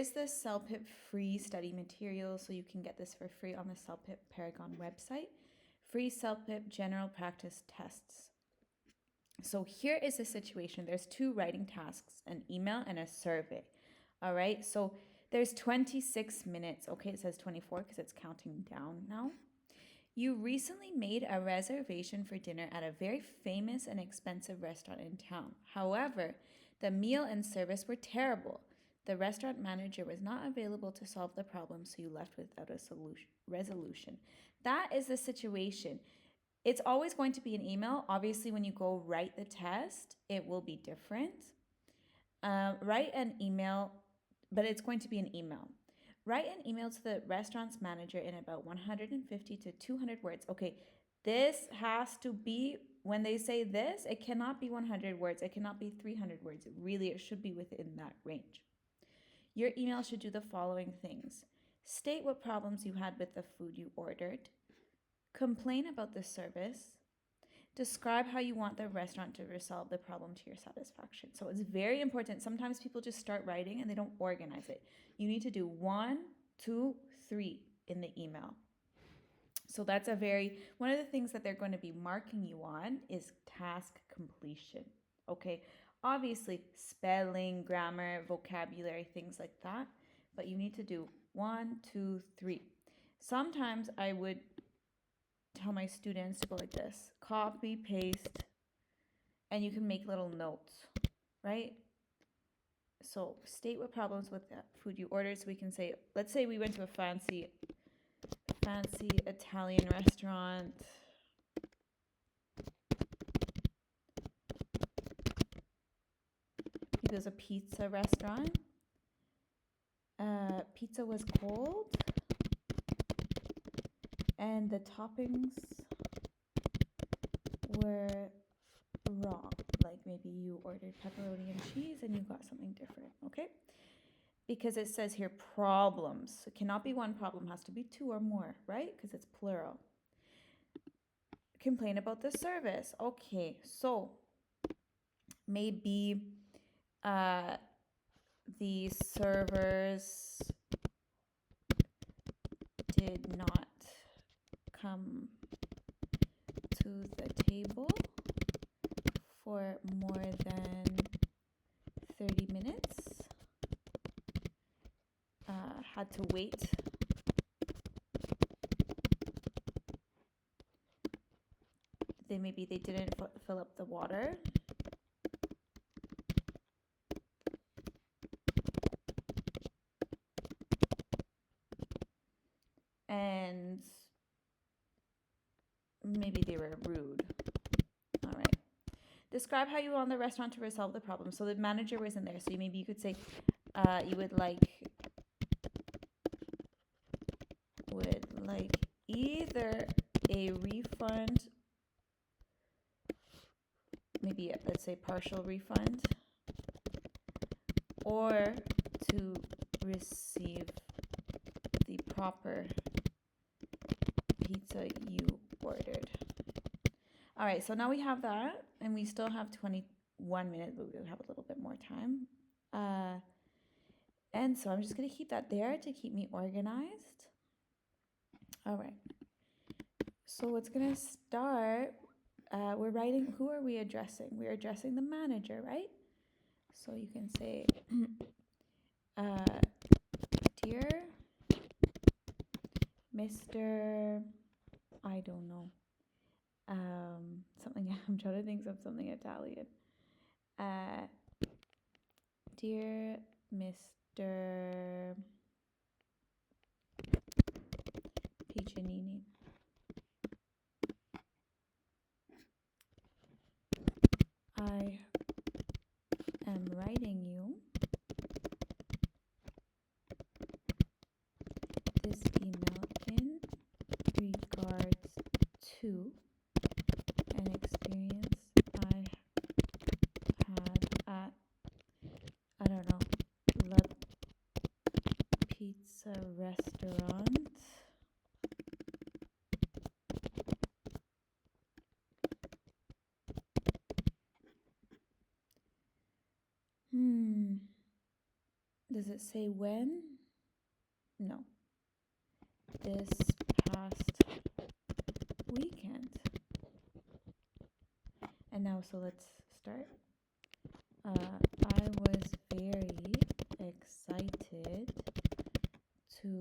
Is the CELPIP free study material, so you can get this for free on the CELPIP Paragon website. Free CELPIP general practice tests. So here is the situation. There's 2 writing tasks, an email and a survey. All right, so there's 26 minutes. Okay, it says 24 because it's counting down now. You recently made a reservation for dinner at a very famous and expensive restaurant in town. However, the meal and service were terrible. The restaurant manager was not available to solve the problem, so you left without a resolution. That is the situation. It's always going to be an email. Obviously, when you go write the test, it will be different. Write an email, but it's going to be an email. Write an email to the restaurant's manager in about 150 to 200 words. Okay, this has to be, when they say this, it cannot be 100 words. It cannot be 300 words. It should be within that range. Your email should do the following things. State what problems you had with the food you ordered. Complain about the service. Describe how you want the restaurant to resolve the problem to your satisfaction. So it's very important. Sometimes people just start writing and they don't organize it. You need to do 1, 2, 3 in the email. So that's one of the things that they're going to be marking you on is task completion. Okay, obviously spelling, grammar, vocabulary, things like that, but you need to do 1, 2, 3. Sometimes I would tell my students to go like this, copy, paste, and you can make little notes, right? So state what problems with the food you ordered. So we can say, let's say we went to a fancy Italian restaurant. It was a pizza restaurant. Pizza was cold, and the toppings were wrong. Like maybe you ordered pepperoni and cheese and you got something different, okay? Because it says here problems. It cannot be one problem, it has to be 2 or more, right? Because it's plural. Complain about the service. Okay, so maybe the servers did not come to the table for more than 30 minutes. Had to wait. Maybe they didn't fill up the water. And maybe they were rude. All right. Describe how you want the restaurant to resolve the problem. So the manager wasn't there. So maybe you could say you would like either a refund, maybe let's say partial refund, or to receive the proper pizza you ordered. All right, so now we have that, and we still have 21 minutes, but we'll have a little bit more time. And so I'm just going to keep that there to keep me organized. All right. So what's going to start, we're writing, who are we addressing? We're addressing the manager, right? So you can say, dear Mr. I don't know. Something, I'm trying to think of something Italian. Dear Mr. Piccinini, I am writing you this email in regards to an experience I had at, I don't know, La Pizza restaurant. Does it say when? No. This past weekend. And now, so let's start. I was very excited to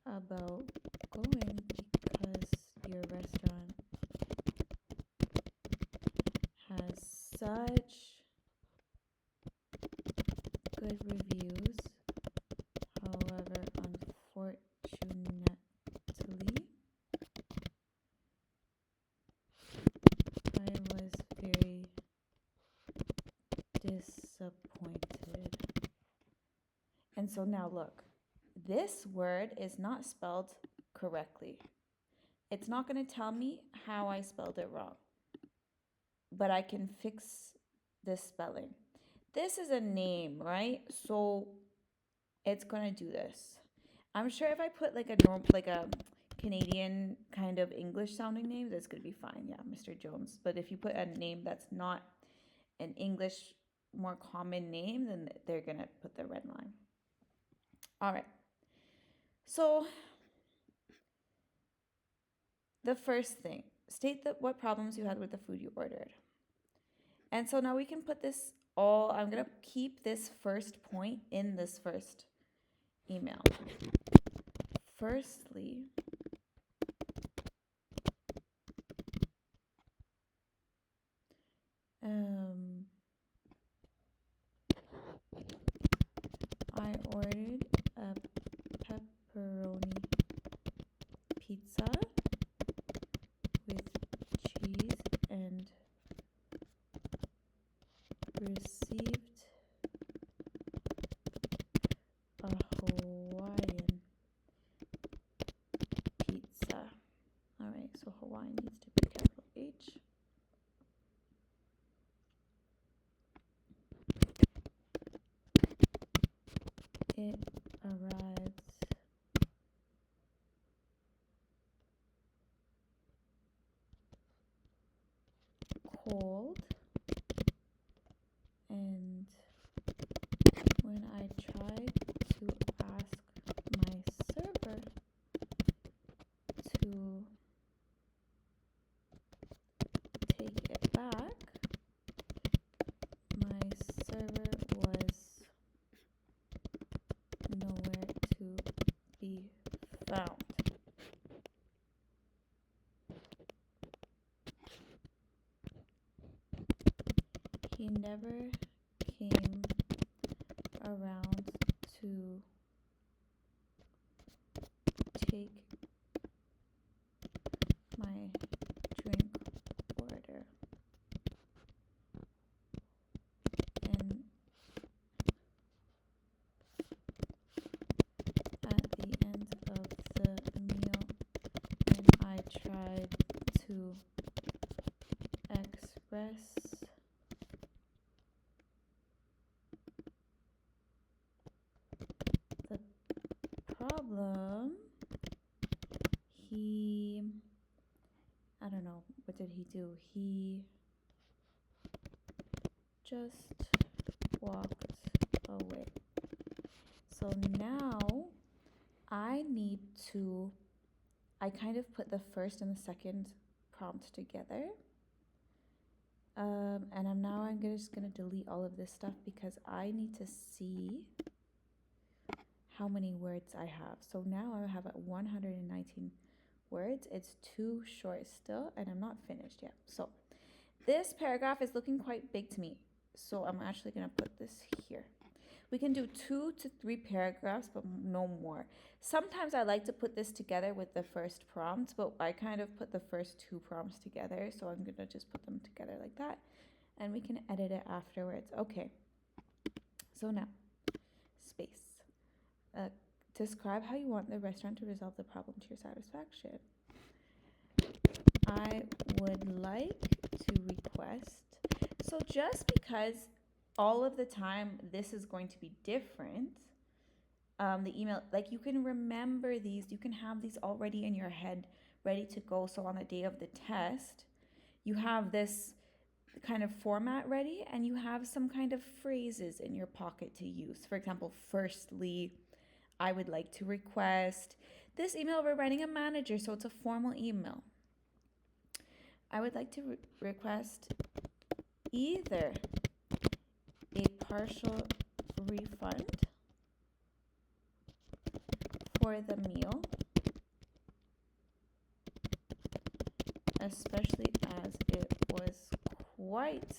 about going because your restaurant has such good reviews. However, unfortunately, I was very disappointed. And so now look, this word is not spelled correctly. It's not going to tell me how I spelled it wrong, but I can fix this spelling. This is a name, right? So it's going to do this. I'm sure if I put like a Canadian kind of English sounding name, that's going to be fine. Yeah, Mr. Jones. But if you put a name that's not an English more common name, then they're going to put the red line. All right. So the first thing, state what problems you had with the food you ordered. And so now we can put this all, I'm going to keep this first point in this first email. Firstly, I ordered a pepperoni pizza with cheese and received a Hawaiian pizza. All right, so Hawaiian needs to be capital H. It arrives cold, and when I tried to ask my server to take it back, my server was nowhere to be found. He never came around to take my drink order. And at the end of the meal, when I tried to express the problem, I don't know, what did he do? He just walked away. So now I kind of put the first and the second prompt together. And I'm just gonna delete all of this stuff because I need to see how many words I have. So now I have 119 words. It's too short still, and I'm not finished yet. So this paragraph is looking quite big to me. So I'm actually gonna put this here. We can do 2 to 3 paragraphs, but no more. Sometimes I like to put this together with the first prompt, but I kind of put the first 2 prompts together. So I'm gonna just put them together like that, and we can edit it afterwards. Okay. So now, space. Describe how you want the restaurant to resolve the problem to your satisfaction. I would like to request. So just because all of the time this is going to be different, the email, like you can remember these, you can have these already in your head ready to go. So on the day of the test, you have this kind of format ready and you have some kind of phrases in your pocket to use. For example, firstly, I would like to request this email. We're writing a manager, so it's a formal email. I would like to request either a partial refund for the meal, especially as it was quite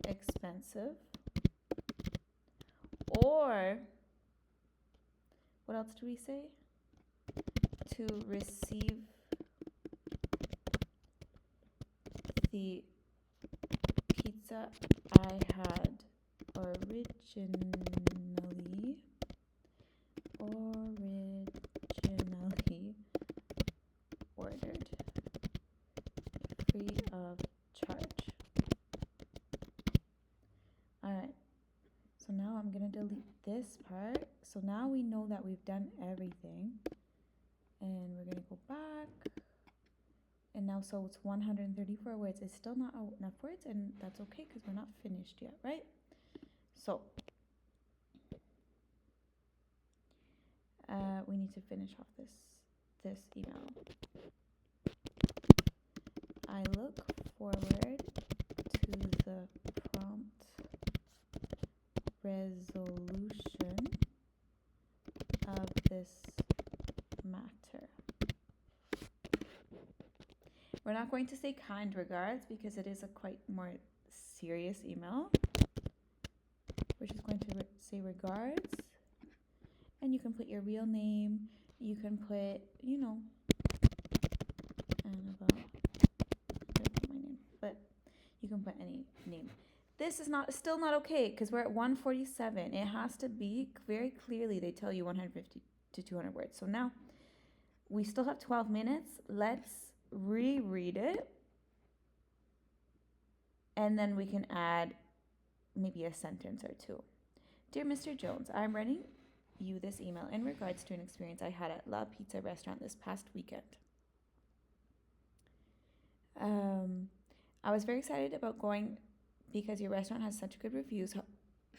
expensive, or what else do we say? To receive the pizza I had originally ordered free of charge. Alright, so now I'm gonna delete this part. So now we know that we've done everything, and we're gonna go back, and now so it's 134 words. It's still not enough words, and that's okay because we're not finished yet, right? So we need to finish off this email. I look forward to the prompt resolution of this matter. We're not going to say kind regards because it is a quite more serious email. We're just going to say regards, and you can put your real name. You can put, Annabelle. I put my name, but you can put any name. This is still not okay because we're at 147. It has to be very clearly. They tell you 150 to 200 words. So now we still have 12 minutes. Let's reread it, and then we can add maybe a sentence or two. Dear Mr. Jones, I'm writing you this email in regards to an experience I had at La Pizza restaurant this past weekend. I was very excited about going because your restaurant has such good reviews.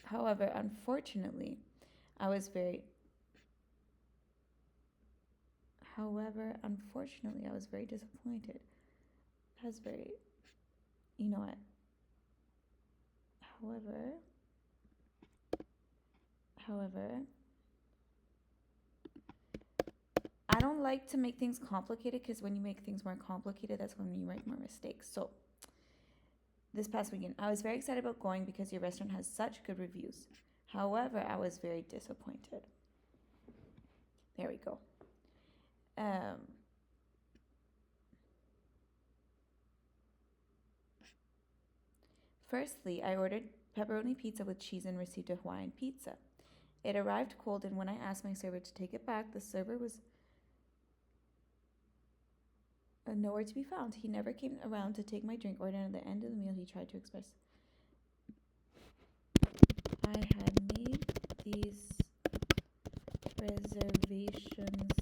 However, unfortunately, I was very disappointed. That's very, you know what? However, I don't like to make things complicated because when you make things more complicated, that's when you make more mistakes. So, this past weekend, I was very excited about going because your restaurant has such good reviews. However, I was very disappointed. There we go. Firstly, I ordered pepperoni pizza with cheese and received a Hawaiian pizza. It arrived cold, and when I asked my server to take it back, the server was nowhere to be found. He never came around to take my drink order, and at the end of the meal, he tried to express, I had made these reservations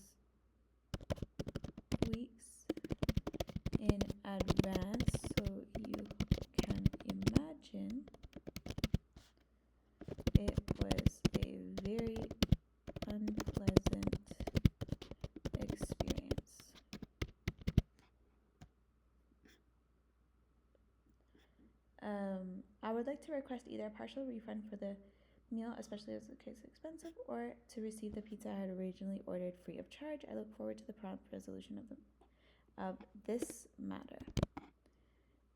weeks in advance, so you can imagine it was a very unpleasant experience. I would like to request either a partial refund for the meal, especially as the case is expensive, or to receive the pizza I had originally ordered free of charge. I look forward to the prompt resolution of this matter.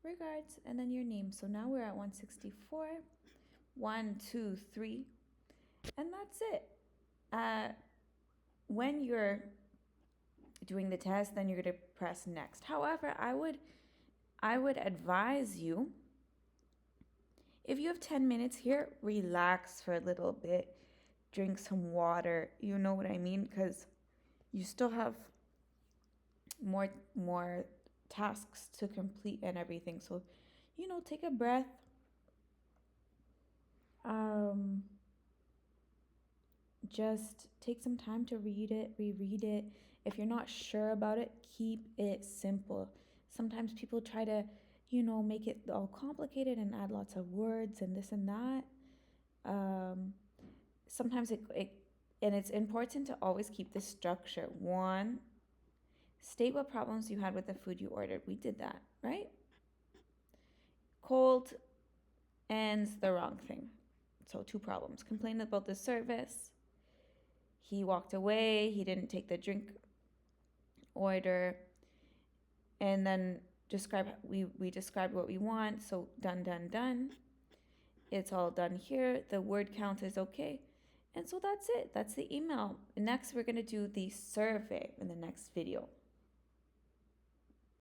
Regards, and then your name. So now we're at 164. 1, 2, 3, and that's it. When you're doing the test, then you're going to press next. However, I would advise you, if you have 10 minutes here, relax for a little bit, drink some water, you know what I mean? Because you still have more tasks to complete and everything. So, take a breath. Just take some time to read it, reread it. If you're not sure about it, keep it simple. Sometimes people try to, make it all complicated and add lots of words and this and that. Um, Sometimes and it's important to always keep the structure. One, state what problems you had with the food you ordered. We did that, right? Cold ends the wrong thing. So, two problems. Complained about the service. He walked away. He didn't take the drink order. And then we described what we want. So, done, done, done. It's all done here. The word count is okay. And so that's it. That's the email. Next, we're going to do the survey in the next video.